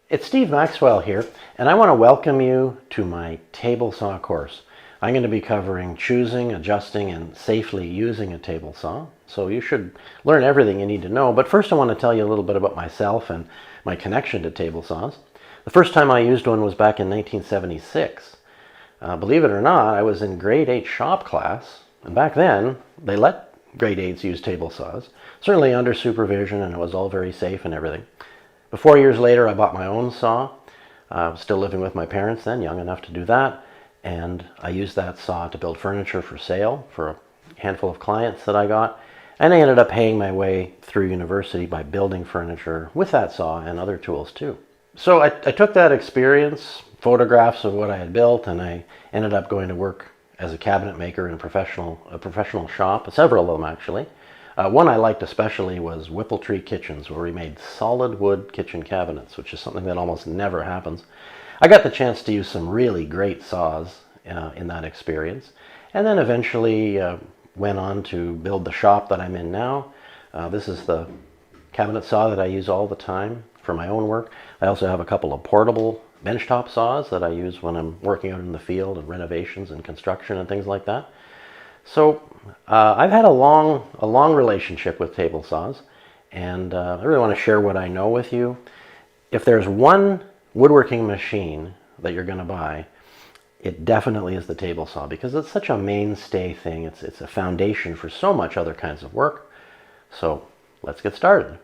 It's Steve Maxwell here, and I want to welcome you to my table saw course. I'm going to be covering choosing, adjusting, and safely using a table saw. So you should learn everything you need to know. But first I want to tell you a little bit about myself and my connection to table saws. The first time I used one was back in 1976. Believe it or not, I was in grade 8 shop class, and back then they let grade 8s use table saws, certainly under supervision, and it was all very safe and everything. But 4 years later, I bought my own saw. I was still living with my parents then, young enough to do that. And I used that saw to build furniture for sale for a handful of clients that I got. And I ended up paying my way through university by building furniture with that saw and other tools too. So I took that experience, photographs of what I had built, and I ended up going to work as a cabinet maker in a professional shop, several of them actually. One I liked especially was Whippletree Kitchens, where we made solid wood kitchen cabinets, which is something that almost never happens. I got the chance to use some really great saws in that experience, and then eventually went on to build the shop that I'm in now. This is the cabinet saw that I use all the time for my own work. I also have a couple of portable benchtop saws that I use when I'm working out in the field and renovations and construction and things like that. So I've had a long relationship with table saws, and I really want to share what I know with you. If there's one woodworking machine that you're going to buy, it definitely is the table saw, because it's such a mainstay thing. It's a foundation for so much other kinds of work. So let's get started.